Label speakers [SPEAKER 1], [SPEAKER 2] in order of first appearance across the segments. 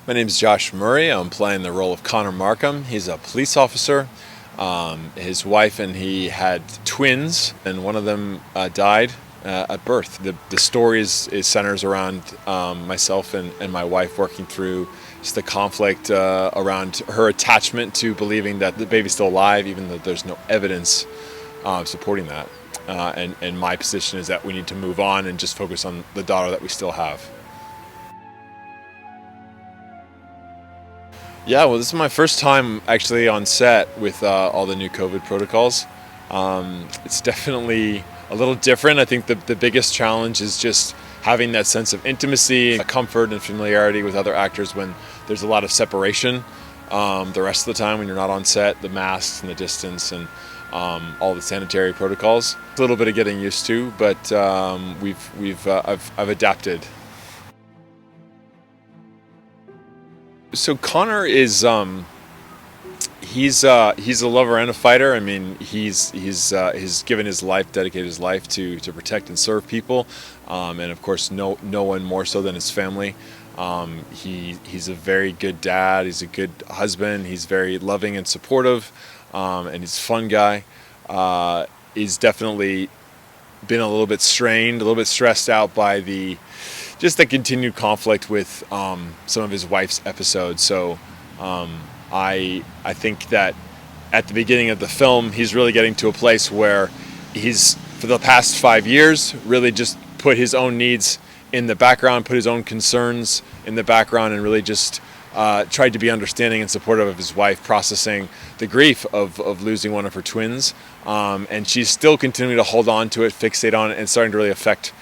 [SPEAKER 1] My name is Josh Murray. I'm playing the role of Connor Markham. He's a police officer. His wife and he had twins, and one of them died at birth. The story is centers around myself and my wife working through just the conflict around her attachment to believing that the baby's still alive, even though there's no evidence supporting that. And my position is that we need to move on and just focus on the daughter that we still have. Yeah, well, this is my first time actually on set with all the new COVID protocols. It's definitely a little different. I think the biggest challenge is just having that sense of intimacy, comfort, and familiarity with other actors when there's a lot of separation. The rest of the time when you're not on set, the masks and the distance and all the sanitary protocols. It's a little bit of getting used to, but I've adapted. So Connor is he's a lover and a fighter. I mean, he's given his life, dedicated his life to protect and serve people, and of course, no one more so than his family. He's a very good dad. He's a good husband. He's very loving and supportive, and he's a fun guy. He's definitely been a little bit strained, a little bit stressed out by the continued conflict with some of his wife's episodes. So I think that at the beginning of the film, he's really getting to a place where he's, for the past 5 years, really just put his own needs in the background, put his own concerns in the background, and really just tried to be understanding and supportive of his wife, processing the grief of losing one of her twins. And she's still continuing to hold on to it, fixate on it, and starting to really affect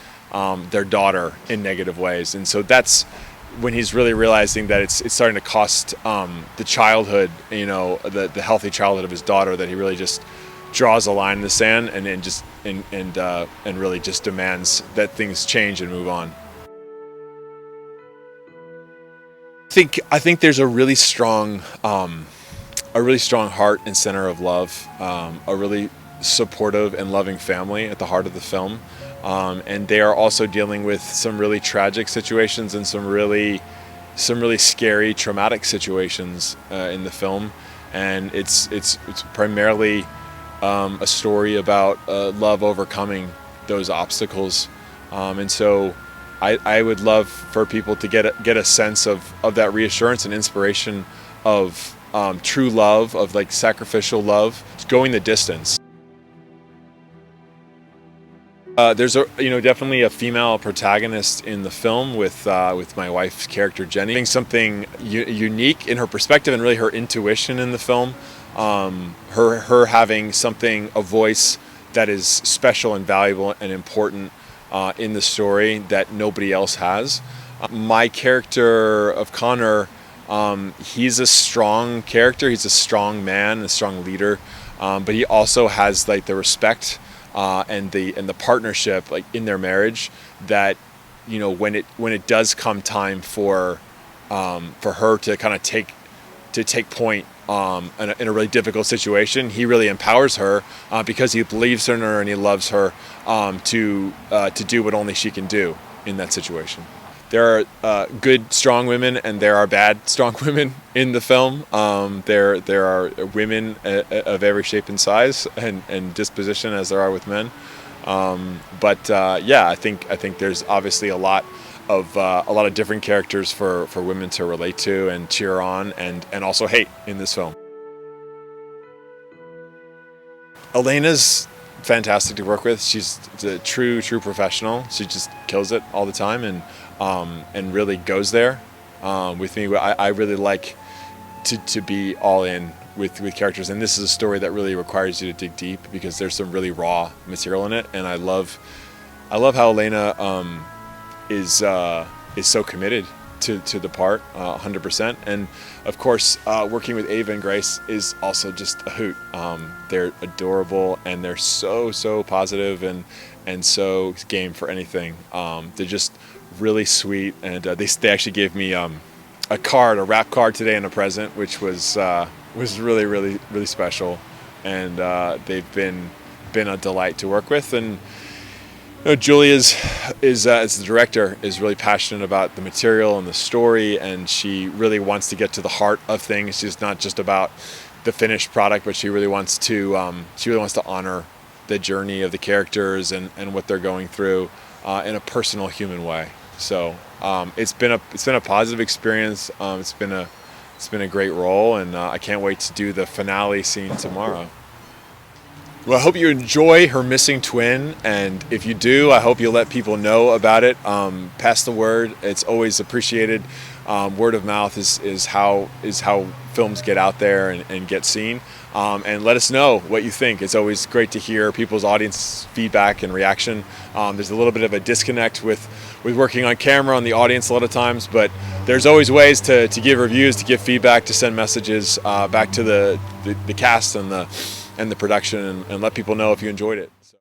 [SPEAKER 1] their daughter in negative ways. And so that's when he's really realizing that it's starting to cost the childhood, the healthy childhood of his daughter, that he really just draws a line in the sand and really just demands that things change and move on. I think there's a really strong heart and center of love, a really supportive and loving family at the heart of the film. And they are also dealing with some really tragic situations and some really scary, traumatic situations in the film. And it's primarily a story about love overcoming those obstacles. And so I would love for people to get a sense of that reassurance and inspiration of true love, of like sacrificial love, going the distance. There's definitely a female protagonist in the film with my wife's character Jenny. I think something unique in her perspective and really her intuition in the film. Her having a voice that is special and valuable and important in the story that nobody else has. My character of Connor, he's a strong character. He's a strong man, a strong leader, but he also has like the respect and the partnership, like in their marriage, that when it does come time for her to kind of take point in a really difficult situation, he really empowers her because he believes in her and he loves her to do what only she can do in that situation. There are good, strong women, and there are bad, strong women in the film. There are women of every shape and size and disposition, as there are with men. I think there's obviously a lot of different characters for women to relate to and cheer on and also hate in this film. Elena's fantastic to work with. She's a true professional. She just kills it all the time and really goes there with me. I really like to be all in with characters, and this is a story that really requires you to dig deep because there's some really raw material in it, and I love how Elena is so committed to the part 100%. And of course working with Ava and Grace is also just a hoot. They're adorable and they're so positive and so game for anything. They're just really sweet, and they actually gave me a rap card today and a present, which was really special, and they've been a delight to work with. And No, Julie is as the director is really passionate about the material and the story, and she really wants to get to the heart of things. She's not just about the finished product, but she really wants to honor the journey of the characters and what they're going through in a personal, human way. So it's been a positive experience. It's been a great role, and I can't wait to do the finale scene tomorrow. Well, I hope you enjoy Her Missing Twin, and if you do, I hope you'll let people know about it. Pass the word; it's always appreciated. Word of mouth is how films get out there and get seen. And let us know what you think. It's always great to hear people's audience feedback and reaction. There's a little bit of a disconnect with working on camera on the audience a lot of times, but there's always ways to give reviews, to give feedback, to send messages back to the cast and the production, and let people know if you enjoyed it.